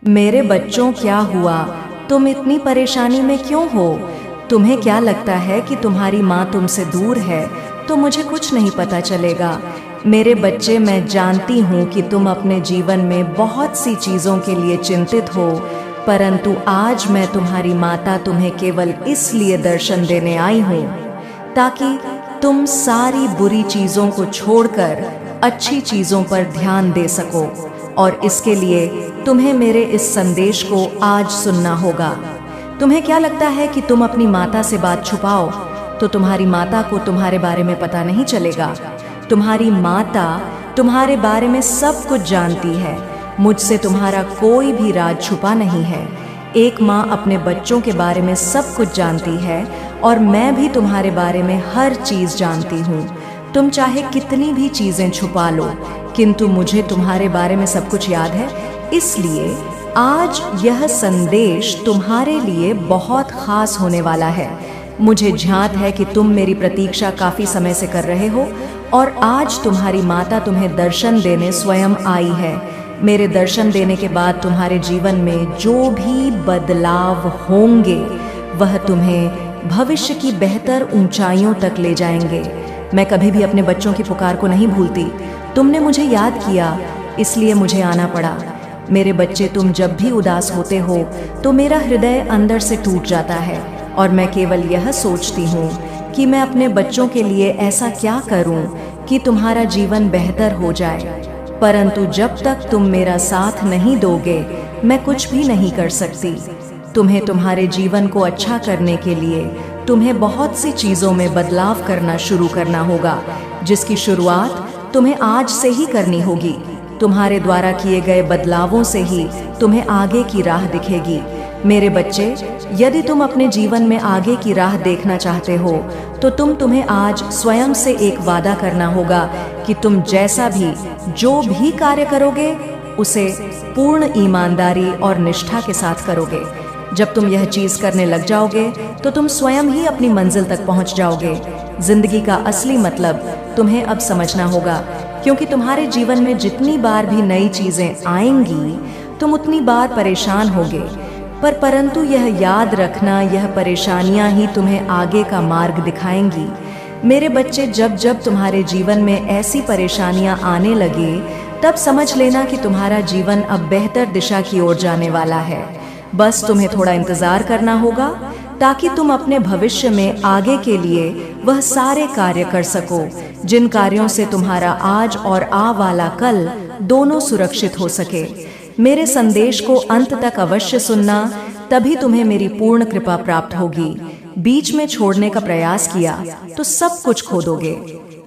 मेरे बच्चों, क्या हुआ? तुम इतनी परेशानी में क्यों हो? तुम्हें क्या लगता है कि तुम्हारी माँ तुमसे दूर है तो मुझे कुछ नहीं पता चलेगा? मेरे बच्चे, मैं जानती हूँ कि तुम अपने जीवन में बहुत सी चीज़ों के लिए चिंतित हो, परंतु आज मैं तुम्हारी माता तुम्हें केवल इसलिए दर्शन देने आई हूँ ताकि तुम सारी बुरी चीज़ों को छोड़कर अच्छी चीज़ों पर ध्यान दे सको। और इसके लिए तुम्हें मेरे इस संदेश को आज सुनना होगा। तुम्हें क्या लगता है कि तुम अपनी माता से बात छुपाओ तो तुम्हारी माता को तुम्हारे बारे में पता नहीं चलेगा? तुम्हारी माता तुम्हारे बारे में सब कुछ जानती है। मुझसे तुम्हारा कोई भी राज छुपा नहीं है। एक माँ अपने बच्चों के बारे में सब कुछ जानती है और मैं भी तुम्हारे बारे में हर चीज़ जानती हूँ। तुम चाहे कितनी भी चीज़ें छुपा लो, किंतु मुझे तुम्हारे बारे में सब कुछ याद है। इसलिए आज यह संदेश तुम्हारे लिए बहुत खास होने वाला है। मुझे झांत है कि तुम मेरी प्रतीक्षा काफ़ी समय से कर रहे हो और आज तुम्हारी माता तुम्हें दर्शन देने स्वयं आई है। मेरे दर्शन देने के बाद तुम्हारे जीवन में जो भी बदलाव होंगे वह तुम्हें भविष्य की बेहतर ऊंचाइयों तक ले जाएंगे। मैं कभी भी अपने बच्चों की पुकार को नहीं भूलती। तुमने मुझे याद किया, इसलिए मुझे आना पड़ा। मेरे बच्चे, तुम जब भी उदास होते हो तो मेरा हृदय अंदर से टूट जाता है और मैं केवल यह सोचती हूँ कि मैं अपने बच्चों के लिए ऐसा क्या करूँ कि तुम्हारा जीवन बेहतर हो जाए। परंतु जब तक तुम मेरा साथ नहीं दोगे मैं कुछ भी नहीं कर सकती। तुम्हें तुम्हारे जीवन को अच्छा करने के लिए तुम्हें बहुत सी चीज़ों में बदलाव करना शुरू करना होगा, जिसकी शुरुआत तुम्हें आज से ही करनी होगी। तुम्हारे द्वारा किए गए बदलावों से ही तुम्हें आगे की राह दिखेगी। मेरे बच्चे, यदि तुम अपने जीवन में आगे की राह देखना चाहते हो तो तुम्हें आज स्वयं से एक वादा करना होगा कि तुम जैसा भी जो भी कार्य करोगे उसे पूर्ण ईमानदारी और निष्ठा के साथ करोगे। जब तुम यह चीज़ करने लग जाओगे तो तुम स्वयं ही अपनी मंजिल तक पहुंच जाओगे। जिंदगी का असली मतलब तुम्हें अब समझना होगा, क्योंकि तुम्हारे जीवन में जितनी बार भी नई चीज़ें आएंगी तुम उतनी बार परेशान होगे। परंतु यह याद रखना, यह परेशानियां ही तुम्हें आगे का मार्ग दिखाएंगी। मेरे बच्चे, जब जब तुम्हारे जीवन में ऐसी परेशानियां आने लगे तब समझ लेना कि तुम्हारा जीवन अब बेहतर दिशा की ओर जाने वाला है। बस तुम्हें थोड़ा इंतजार करना होगा ताकि तुम अपने भविष्य में आगे के लिए वह सारे कार्य कर सको जिन कार्यों से तुम्हारा आज और आ वाला कल दोनों सुरक्षित हो सके। मेरे संदेश को अंत तक अवश्य सुनना, तभी तुम्हें मेरी पूर्ण कृपा प्राप्त होगी। बीच में छोड़ने का प्रयास किया तो सब कुछ खो दोगे।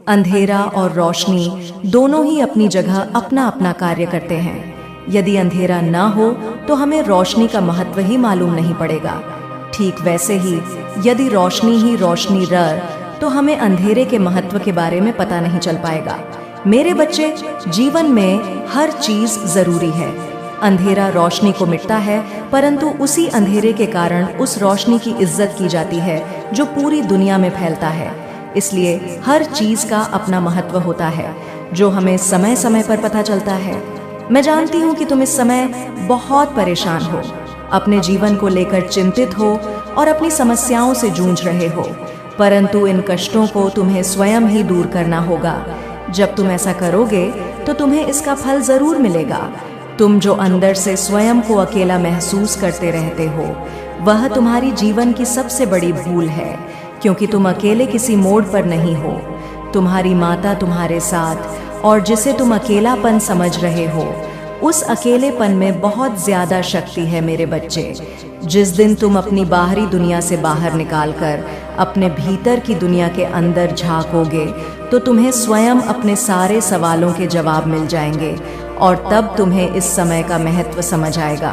अंधेरा और रोशनी दोनों ही अपनी जगह अपना अपना कार्य करते हैं। यदि अंधेरा ना हो तो हमें रोशनी का महत्व ही मालूम नहीं पड़ेगा। ठीक वैसे ही यदि रोशनी ही रोशनी तो हमें अंधेरे के महत्व के बारे में पता नहीं चल पाएगा। मेरे बच्चे, जीवन में हर चीज जरूरी है। अंधेरा रोशनी को मिटता है, परंतु उसी अंधेरे के कारण उस रोशनी की इज्जत की जाती है जो पूरी दुनिया में फैलता है। इसलिए हर चीज का अपना महत्व होता है जो हमें समय समय पर पता चलता है। मैं जानती हूँ कि तुम इस समय बहुत परेशान हो, अपने जीवन को लेकर चिंतित हो और अपनी समस्याओं से जूझ रहे हो, परंतु इन कष्टों को तुम्हें स्वयं ही दूर करना होगा। जब तुम ऐसा करोगे तो तुम्हें इसका फल जरूर मिलेगा। तुम जो अंदर से स्वयं को अकेला महसूस करते रहते हो वह तुम्हारी जीवन की सबसे बड़ी भूल है, क्योंकि तुम अकेले किसी मोड़ पर नहीं हो। तुम्हारी माता तुम्हारे साथ, और जिसे तुम अकेलापन समझ रहे हो उस अकेलेपन में बहुत ज्यादा शक्ति है। मेरे बच्चे, जिस दिन तुम अपनी बाहरी दुनिया से बाहर निकालकर अपने भीतर की दुनिया के अंदर झांकोगे तो तुम्हें स्वयं अपने सारे सवालों के जवाब मिल जाएंगे और तब तुम्हें इस समय का महत्व समझ आएगा।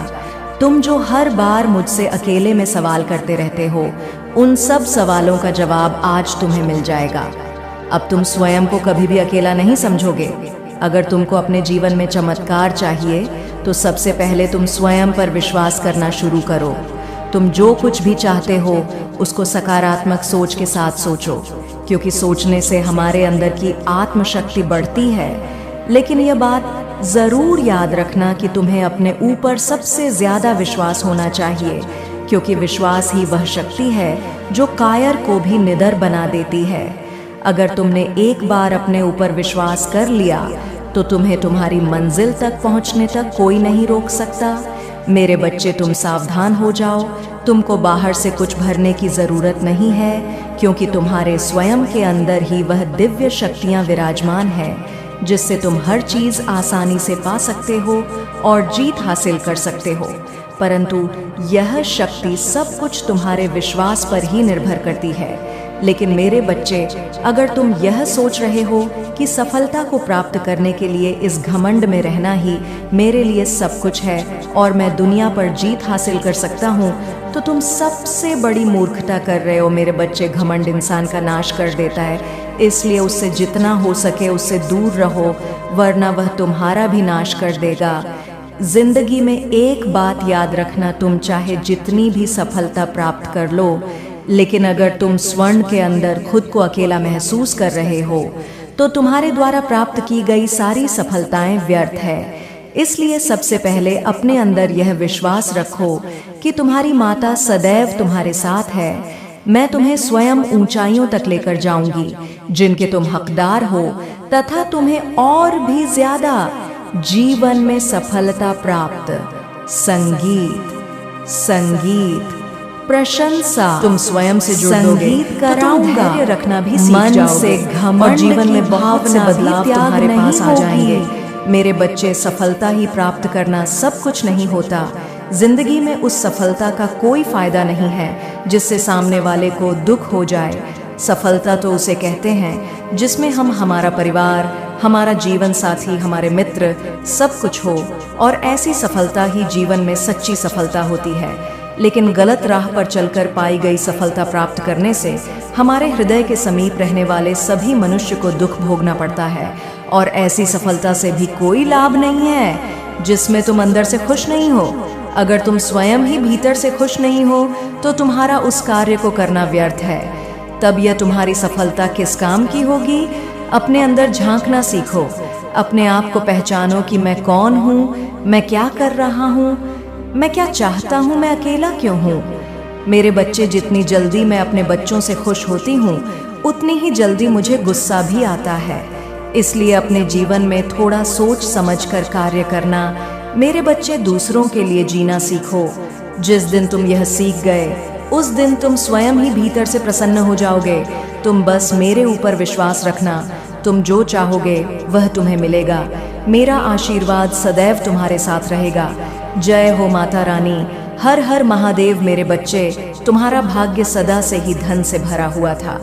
तुम जो हर बार मुझसे अकेले में सवाल करते रहते हो उन सब सवालों का जवाब आज तुम्हें मिल जाएगा। अब तुम स्वयं को कभी भी अकेला नहीं समझोगे। अगर तुमको अपने जीवन में चमत्कार चाहिए तो सबसे पहले तुम स्वयं पर विश्वास करना शुरू करो। तुम जो कुछ भी चाहते हो उसको सकारात्मक सोच के साथ सोचो, क्योंकि सोचने से हमारे अंदर की आत्मशक्ति बढ़ती है। लेकिन यह बात जरूर याद रखना कि तुम्हें अपने ऊपर सबसे ज्यादा विश्वास होना चाहिए, क्योंकि विश्वास ही वह शक्ति है जो कायर को भी निडर बना देती है। अगर तुमने एक बार अपने ऊपर विश्वास कर लिया तो तुम्हें तुम्हारी मंजिल तक पहुंचने तक कोई नहीं रोक सकता। मेरे बच्चे, तुम सावधान हो जाओ। तुमको बाहर से कुछ भरने की जरूरत नहीं है, क्योंकि तुम्हारे स्वयं के अंदर ही वह दिव्य शक्तियां विराजमान है, जिससे तुम हर चीज आसानी से पा सकते हो और जीत हासिल कर सकते हो। परंतु यह शक्ति सब कुछ तुम्हारे विश्वास पर ही निर्भर करती है। लेकिन मेरे बच्चे, अगर तुम यह सोच रहे हो कि सफलता को प्राप्त करने के लिए इस घमंड में रहना ही मेरे लिए सब कुछ है और मैं दुनिया पर जीत हासिल कर सकता हूँ, तो तुम सबसे बड़ी मूर्खता कर रहे हो मेरे बच्चे। घमंड इंसान का नाश कर देता है, इसलिए उससे जितना हो सके उससे दूर रहो, वरना वह तुम्हारा भी नाश कर देगा। जिंदगी में एक बात याद रखना, तुम चाहे जितनी भी सफलता प्राप्त कर लो, लेकिन अगर तुम स्वर्ण के अंदर खुद को अकेला महसूस कर रहे हो तो तुम्हारे द्वारा प्राप्त की गई सारी सफलताएं व्यर्थ है। इसलिए सबसे पहले अपने अंदर यह विश्वास रखो कि तुम्हारी माता सदैव तुम्हारे साथ है। मैं तुम्हें स्वयं ऊंचाइयों तक लेकर जाऊंगी जिनके तुम हकदार हो, तथा तुम्हें और भी ज्यादा जीवन में सफलता प्राप्त। संगीत, संगीत, प्रशंसा, तुम स्वयं से जुड़ोगे तो तुम धैर्य रखना भी सीख जाओगे और जीवन में बहुत से बदलाव तुम्हारे पास आ जाएंगे। मेरे बच्चे, सफलता ही प्राप्त करना सब कुछ नहीं होता। जिंदगी में उस सफलता का कोई फायदा नहीं है जिससे सामने वाले को दुख हो जाए। सफलता तो उसे कहते हैं जिसमें हम, हमारा परिवार, हमारा जीवन साथी, हमारे मित्र सब कुछ हो, और ऐसी सफलता ही जीवन में सच्ची सफलता होती है। लेकिन गलत राह पर चलकर पाई गई सफलता प्राप्त करने से हमारे हृदय के समीप रहने वाले सभी मनुष्य को दुख भोगना पड़ता है, और ऐसी सफलता से भी कोई लाभ नहीं है जिसमें तुम अंदर से खुश नहीं हो। अगर तुम स्वयं ही भीतर से खुश नहीं हो तो तुम्हारा उस कार्य को करना व्यर्थ है। तब यह तुम्हारी सफलता किस काम की होगी? अपने अंदर झांकना सीखो, अपने आप को पहचानो कि मैं कौन हूँ, मैं क्या कर रहा हूँ, मैं क्या चाहता हूँ, मैं अकेला क्यों हूँ। मेरे बच्चे, जितनी जल्दी मैं अपने बच्चों से खुश होती हूँ उतनी ही जल्दी मुझे गुस्सा भी आता है। इसलिए अपने जीवन में थोड़ा सोच समझकर कार्य करना। मेरे बच्चे, दूसरों के लिए जीना सीखो। जिस दिन तुम यह सीख गए उस दिन तुम स्वयं ही भीतर से प्रसन्न हो जाओगे। तुम बस मेरे ऊपर विश्वास रखना, तुम जो चाहोगे वह तुम्हें मिलेगा। मेरा आशीर्वाद सदैव तुम्हारे साथ रहेगा। जय हो माता रानी। हर हर महादेव। मेरे बच्चे, तुम्हारा भाग्य सदा से ही धन से भरा हुआ था,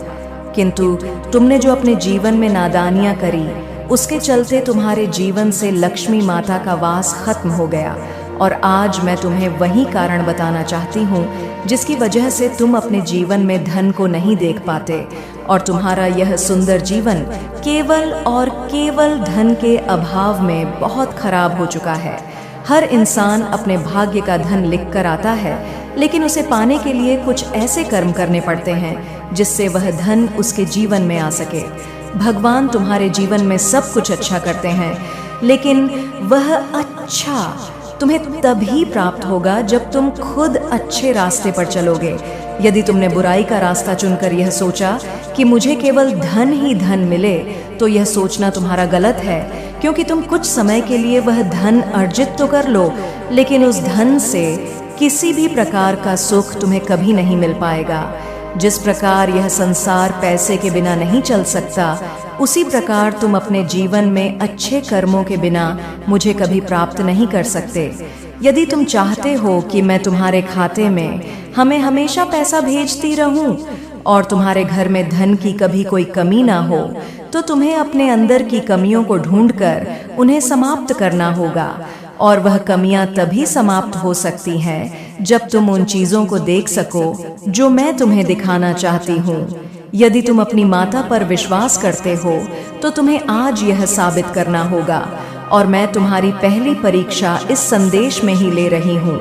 किंतु तुमने जो अपने जीवन में नादानियां करी उसके चलते तुम्हारे जीवन से लक्ष्मी माता का वास खत्म हो गया। और आज मैं तुम्हें वही कारण बताना चाहती हूँ जिसकी वजह से तुम अपने जीवन में धन को नहीं देख पाते, और तुम्हारा यह सुंदर जीवन केवल और केवल धन के अभाव में बहुत खराब हो चुका है। हर इंसान अपने भाग्य का धन लिख कर आता है, लेकिन उसे पाने के लिए कुछ ऐसे कर्म करने पड़ते हैं जिससे वह धन उसके जीवन में आ सके। भगवान तुम्हारे जीवन में सब कुछ अच्छा करते हैं, लेकिन वह अच्छा तुम्हें तभी प्राप्त होगा जब तुम खुद अच्छे रास्ते पर चलोगे। यदि तुमने बुराई का रास्ता चुनकर यह सोचा कि मुझे केवल धन ही धन मिले, तो यह सोचना तुम्हारा गलत है, क्योंकि तुम कुछ समय के लिए वह धन अर्जित तो कर लो, लेकिन उस धन से किसी भी प्रकार का सुख तुम्हें कभी नहीं मिल पाएगा। जिस प्रकार यह संसार पैसे के बिना नहीं चल सकता, उसी प्रकार तुम अपने जीवन में अच्छे कर्मों के बिना मुझे कभी प्राप्त नहीं कर सकते। यदि तुम चाहते हो कि मैं तुम्हारे खाते में हमेशा पैसा भेजती रहूं और तुम्हारे घर में धन की कभी कोई कमी ना हो, तो तुम्हें अपने अंदर की कमियों को ढूंढकर उन्हें समाप्त करना होगा। और वह कमियां तभी समाप्त हो सकती हैं जब तुम उन चीजों को देख सको जो मैं तुम्हें दिखाना चाहती हूँ। यदि तुम अपनी माता पर विश्वास करते हो तो तुम्हें आज यह साबित करना होगा, और मैं तुम्हारी पहली परीक्षा इस संदेश में ही ले रही हूँ।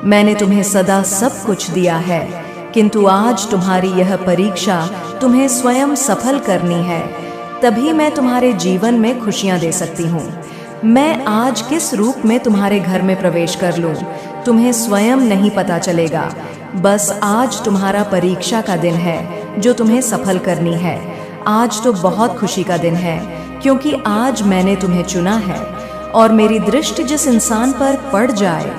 मैंने तुम्हें सदा सब कुछ दिया है, किंतु आज तुम्हारी यह परीक्षा तुम्हें स्वयं सफल करनी है, तभी मैं तुम्हारे जीवन में खुशियाँ दे सकती हूँ। मैं आज किस रूप में तुम्हारे घर में प्रवेश कर लूं, तुम्हें स्वयं नहीं पता चलेगा। बस आज तुम्हारा परीक्षा का दिन है जो तुम्हें सफल करनी है। आज तो बहुत खुशी का दिन है, क्योंकि आज मैंने तुम्हें चुना है, और मेरी दृष्टि जिस इंसान पर पड़ जाए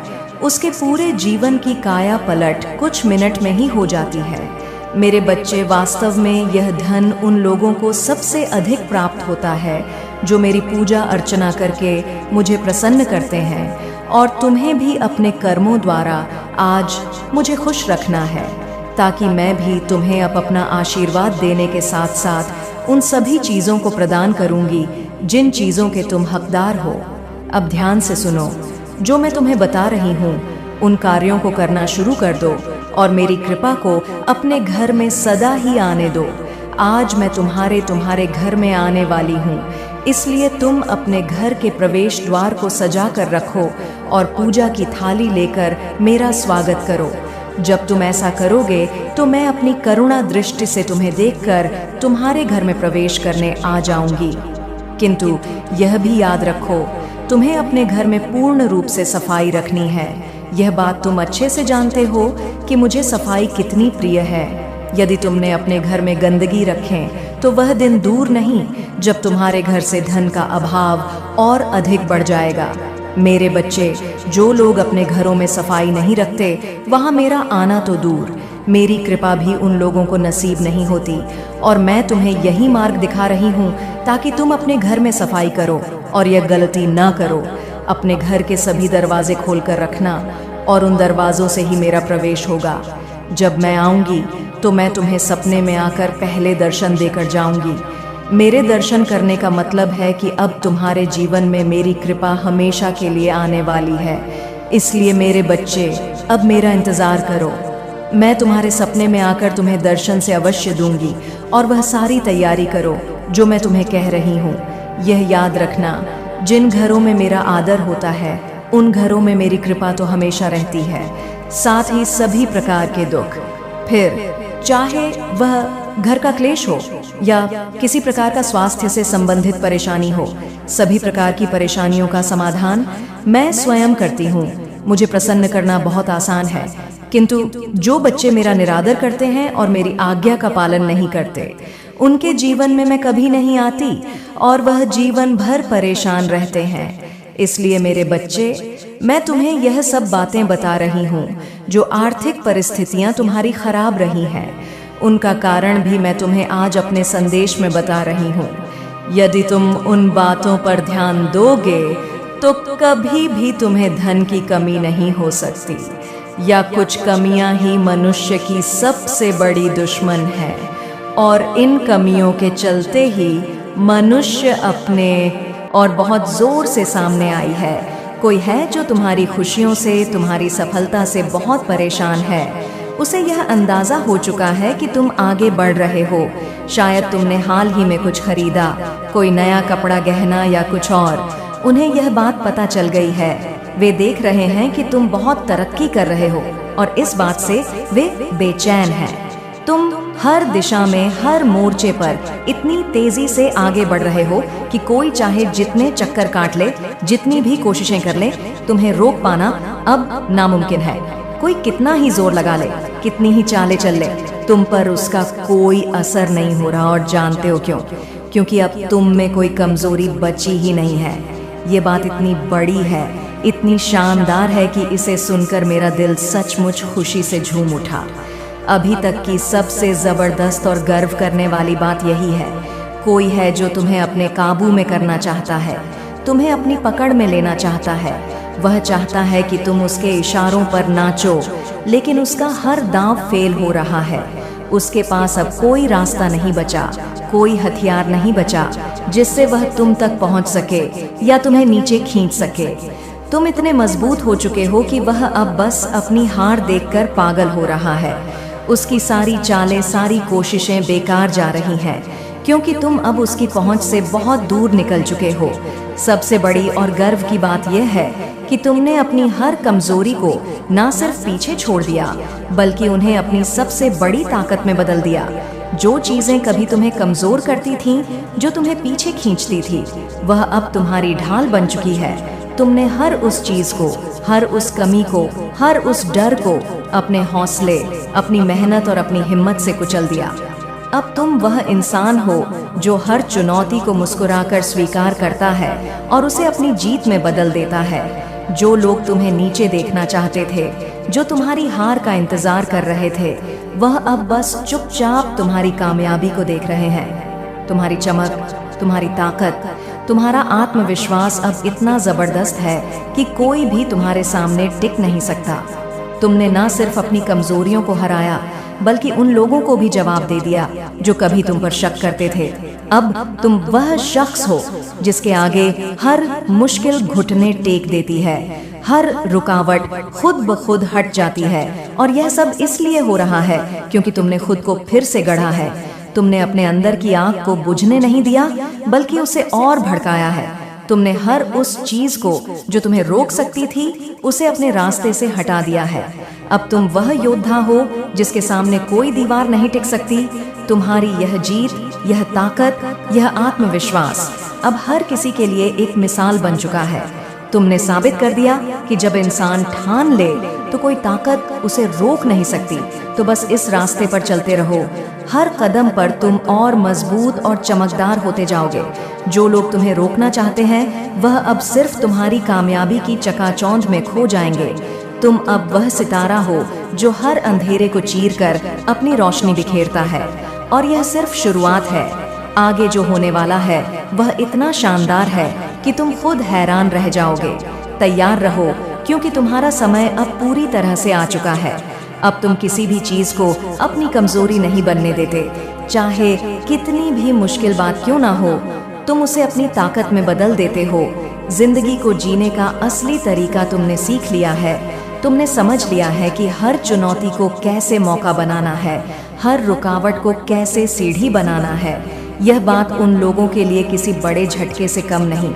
उसके पूरे जीवन की काया पलट कुछ मिनट में ही हो जाती है। मेरे बच्चे, वास्तव में यह धन उन लोगों को सबसे अधिक प्राप्त होता है जो मेरी पूजा अर्चना करके मुझे प्रसन्न करते हैं, और तुम्हें भी अपने कर्मों द्वारा आज मुझे खुश रखना है, ताकि मैं भी तुम्हें अब अपना आशीर्वाद देने के साथ साथ उन सभी चीज़ों को प्रदान करूंगी जिन चीज़ों के तुम हकदार हो। अब ध्यान से सुनो, जो मैं तुम्हें बता रही हूँ उन कार्यों को करना शुरू कर दो और मेरी कृपा को अपने घर में सदा ही आने दो। आज मैं तुम्हारे घर में आने वाली हूँ, इसलिए तुम अपने घर के प्रवेश द्वार को सजा कर रखो और पूजा की थाली लेकर मेरा स्वागत करो। जब तुम ऐसा करोगे तो मैं अपनी करुणा दृष्टि से तुम्हें देखकर तुम्हारे घर में प्रवेश करने आ जाऊंगी। किंतु यह भी याद रखो, तुम्हें अपने घर में पूर्ण रूप से सफाई रखनी है। यह बात तुम अच्छे से जानते हो कि मुझे सफाई कितनी प्रिय है। यदि तुमने अपने घर में गंदगी रखें तो वह दिन दूर नहीं जब तुम्हारे घर से धन का अभाव और अधिक बढ़ जाएगा। मेरे बच्चे, जो लोग अपने घरों में सफाई नहीं रखते, वहाँ मेरा आना तो दूर, मेरी कृपा भी उन लोगों को नसीब नहीं होती। और मैं तुम्हें यही मार्ग दिखा रही हूँ ताकि तुम अपने घर में सफाई करो और यह गलती ना करो। अपने घर के सभी दरवाजे खोलकर रखना, और उन दरवाजों से ही मेरा प्रवेश होगा। जब मैं आऊँगी तो मैं तुम्हें सपने में आकर पहले दर्शन देकर जाऊँगी। मेरे दर्शन करने का मतलब है कि अब तुम्हारे जीवन में मेरी कृपा हमेशा के लिए आने वाली है। इसलिए मेरे बच्चे, अब मेरा इंतज़ार करो। मैं तुम्हारे सपने में आकर तुम्हें दर्शन से अवश्य दूंगी, और वह सारी तैयारी करो जो मैं तुम्हें कह रही हूँ। यह याद रखना, जिन घरों में मेरा आदर होता है उन घरों में मेरी कृपा तो हमेशा रहती है, साथ ही सभी प्रकार के दुख, फिर चाहे वह घर का क्लेश हो या किसी प्रकार का स्वास्थ्य से संबंधित परेशानी हो, सभी प्रकार की परेशानियों का समाधान मैं स्वयं करती हूँ। मुझे प्रसन्न करना बहुत आसान है, किंतु जो बच्चे मेरा निरादर करते हैं और मेरी आज्ञा का पालन नहीं करते, उनके जीवन में मैं कभी नहीं आती और वह जीवन भर परेशान रहते हैं। इसलिए मेरे बच्चे, मैं तुम्हें यह सब बातें बता रही हूँ। जो आर्थिक परिस्थितियाँ तुम्हारी खराब रही हैं, उनका कारण भी मैं तुम्हें आज अपने संदेश में बता रही हूँ। यदि तुम उन बातों पर ध्यान दोगे तो कभी भी तुम्हें धन की कमी नहीं हो सकती, या कुछ कमियां ही मनुष्य की सबसे बड़ी दुश्मन है, और इन कमियों के चलते ही मनुष्य अपने और बहुत जोर से सामने आई है। कोई है जो तुम्हारी खुशियों से, तुम्हारी सफलता से बहुत परेशान है। उसे यह अंदाजा हो चुका है कि तुम आगे बढ़ रहे हो। शायद तुमने हाल ही में कुछ खरीदा, कोई नया कपड़ा, गहना या कुछ और। उन्हें यह बात पता चल गई है। वे देख रहे हैं कि तुम बहुत तरक्की कर रहे हो, और इस बात से वे बेचैन हैं। तुम हर दिशा में, हर मोर्चे पर इतनी तेजी से आगे बढ़ रहे हो कि कोई चाहे जितने चक्कर काट ले, जितनी भी कोशिशें कर ले, तुम्हें रोक पाना अब नामुमकिन है। कोई कितना ही जोर लगा ले, कितनी ही चालें चल ले, तुम पर उसका कोई असर नहीं हो रहा। और जानते हो क्यों? क्योंकि अब तुम में कोई कमजोरी बची ही नहीं है। ये बात इतनी बड़ी है, इतनी शानदार है कि इसे सुनकर मेरा दिल सचमुच खुशी से झूम उठा। अभी तक की सबसे जबरदस्त और गर्व करने वाली बात यही है। कोई है जो तुम्हें अपने काबू में करना चाहता है, तुम्हें अपनी पकड़ में लेना चाहता है। वह चाहता है कि तुम उसके इशारों पर नाचो, लेकिन उसका हर दांव फेल हो रहा है। उसके पास अब कोई रास्ता नहीं बचा, कोई हथियार नहीं बचा जिससे वह तुम तक पहुंच सके या तुम्हें नीचे खींच सके। तुम इतने मजबूत हो चुके हो कि वह अब बस अपनी हार देखकर पागल हो रहा है। उसकी सारी चालें, सारी कोशिशें बेकार जा रही हैं, क्योंकि तुम अब उसकी पहुंच से बहुत दूर निकल चुके हो। सबसे बड़ी और गर्व की बात यह है कि तुमने अपनी हर कमजोरी को न सिर्फ पीछे छोड़ दिया, बल्कि उन्हें अपनी सबसे बड़ी ताकत में बदल दिया। जो चीजें कभी तुम्हें कमजोर करती थीं, जो तुम्हें पीछे खींचती थी, वह अब तुम्हारी ढाल बन चुकी है। तुमने हर उस चीज को, हर उस कमी को, हर उस डर को अपने हौसले, अपनी मेहनत और अपनी हिम्मत से कुचल दिया। अब तुम वह इंसान हो जो हर चुनौती को मुस्कुराकर स्वीकार करता है और उसे अपनी जीत में बदल देता है। जो लोग तुम्हें नीचे देखना चाहते थे, जो तुम्हारी हार का इंतजार कर रहे थे, वह अब बस चुपचाप तुम्हारी कामयाबी को देख रहे हैं। तुम्हारी चमक, तुम्हारी ताकत, तुम्हारा आत्मविश्वास अब इतना जबरदस्त है कि कोई भी तुम्हारे सामने टिक नहीं सकता। तुमने न सिर्फ अपनी कमजोरियों को हराया, बल्कि उन लोगों को भी जवाब दे दिया जो कभी तुम पर शक करते थे। अब तुम वह शख्स हो जिसके आगे हर मुश्किल घुटने टेक देती है, हर रुकावट खुद ब खुद हट जाती है। और यह सब इसलिए हो रहा है क्योंकि तुमने खुद को फिर से गढ़ा है। तुमने अपने अंदर की आग को बुझने नहीं दिया, बल्कि उसे और भड़काया है। तुमने हर उस चीज को जो तुम्हें रोक सकती थी, उसे अपने रास्ते से हटा दिया है। अब तुम वह योद्धा हो जिसके सामने कोई दीवार नहीं टिक सकती। तुम्हारी यह जीत, यह ताकत, यह आत्मविश्वास अब हर किसी के लिए एक मिसाल बन चुका है। तुमने साबित कर दिया कि जब इंसान ठान ले तो कोई ताकत उसे रोक नहीं सकती। तो बस इस रास्ते पर चलते रहो। हर कदम पर तुम और मजबूत और चमकदार होते जाओगे। जो लोग तुम्हें रोकना चाहते हैं, वह अब सिर्फ तुम्हारी कामयाबी की चकाचौंध में खो जाएंगे। तुम अब वह सितारा हो जो हर अंधेरे को चीरकर अपनी रोशनी बिखेरता है। और यह सिर्फ शुरुआत है। आगे जो होने वाला है वह इतना शानदार है कि तुम खुद हैरान रह जाओगे। तैयार रहो, क्योंकि तुम्हारा समय अब पूरी तरह से आ चुका है। अब तुम किसी भी चीज को अपनी कमजोरी नहीं बनने देते। चाहे कितनी भी मुश्किल बात क्यों ना हो, तुम उसे अपनी ताकत में बदल देते हो। जिंदगी को जीने का असली तरीका तुमने सीख लिया है। तुमने समझ लिया है कि हर चुनौती को कैसे मौका बनाना है, हर रुकावट को कैसे सीढ़ी बनाना है। यह बात उन लोगों के लिए किसी बड़े झटके से कम नहीं,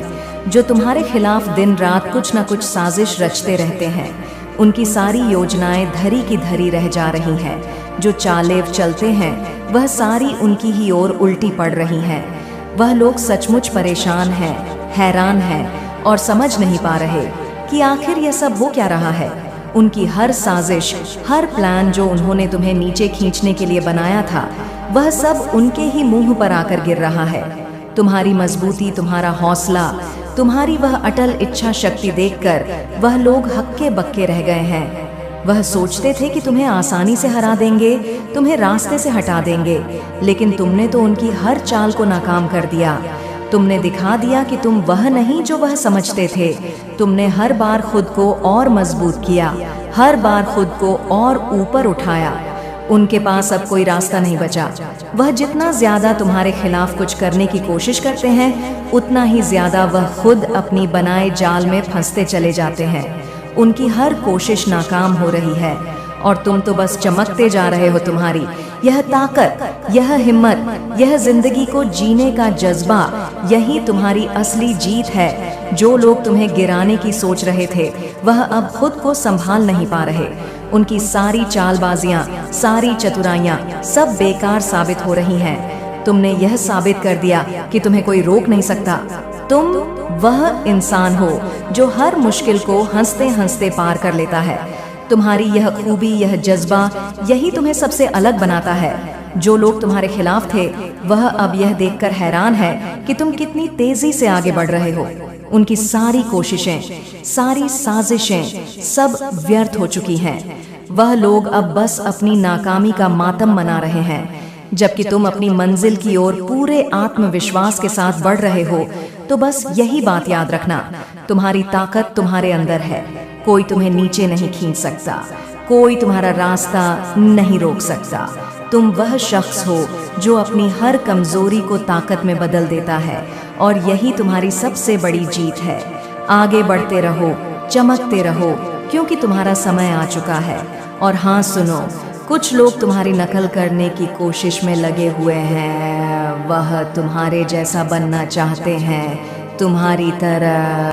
जो तुम्हारे खिलाफ दिन रात कुछ न कुछ साजिश रचते रहते हैं। उनकी सारी योजनाएं धरी की धरी रह जा रही हैं। जो चालें चलते हैं, वह सारी उनकी ही ओर उल्टी पड़ रही हैं। वह लोग सचमुच परेशान हैं, हैरान हैं और समझ नहीं पा रहे कि आखिर यह सब हो क्या रहा है। उनकी हर साजिश, हर प्लान जो उन्होंने तुम्हें नीचे खींचने के लिए बनाया था, वह सब उनके ही मुंह पर आकर गिर रहा है। तुम्हारी मजबूती, तुम्हारा हौसला, तुम्हारी वह अटल इच्छा शक्ति देखकर वह लोग हक्के बक्के रह गए हैं। वह सोचते थे कि तुम्हें आसानी से हरा देंगे, तुम्हें रास्ते से हटा देंगे, लेकिन तुमने तो उनकी हर चाल को नाकाम कर दिया। तुमने दिखा दिया कि तुम वह नहीं जो वह समझते थे। तुमने हर बार खुद को और मजबूत किया, हर बार खुद को और ऊपर उठाया। उनके पास अब कोई रास्ता नहीं बचा। वह जितना ज्यादा तुम्हारे खिलाफ कुछ करने की कोशिश करते हैं, उतना ही ज्यादा वह खुद अपनी बनाए जाल में फंसते चले जाते हैं। उनकी हर कोशिश नाकाम हो रही है और तुम तो बस चमकते जा रहे हो। तुम्हारी यह ताकत, यह हिम्मत, यह जिंदगी को जीने का जज्बा, यही तुम्हारी असली जीत है। जो लोग तुम्हें गिराने की सोच रहे थे, वह अब खुद को संभाल नहीं पा रहे। उनकी सारी चालबाजियां, सारी चतुराइयां सब बेकार साबित हो रही हैं। तुमने यह साबित कर दिया कि तुम्हें कोई रोक नहीं सकता। तुम वह इंसान हो जो हर मुश्किल को हंसते हंसते पार कर लेता है। तुम्हारी यह खूबी, यह जज्बा, यही तुम्हें सबसे अलग बनाता है। जो लोग तुम्हारे खिलाफ थे, वह अब यह देखकर हैरान है कि तुम कितनी तेजी से आगे बढ़ रहे हो। उनकी सारी कोशिशें, सारी साजिशें सब व्यर्थ हो चुकी हैं। वह लोग अब बस अपनी नाकामी का मातम मना रहे हैं, जबकि तुम अपनी मंजिल की ओर पूरे आत्मविश्वास के साथ बढ़ रहे हो। तो बस यही बात याद रखना, तुम्हारी ताकत तुम्हारे अंदर है। कोई तुम्हें नीचे नहीं खींच सकता, कोई तुम्हारा रास्ता नहीं रोक सकता। तुम वह शख्स हो जो अपनी हर कमजोरी को ताकत में बदल देता है, और यही तुम्हारी सबसे बड़ी जीत है। आगे बढ़ते रहो, चमकते रहो, क्योंकि तुम्हारा समय आ चुका है। और हाँ सुनो, कुछ लोग तुम्हारी नकल करने की कोशिश में लगे हुए हैं। वह तुम्हारे जैसा बनना चाहते हैं, तुम्हारी तरह।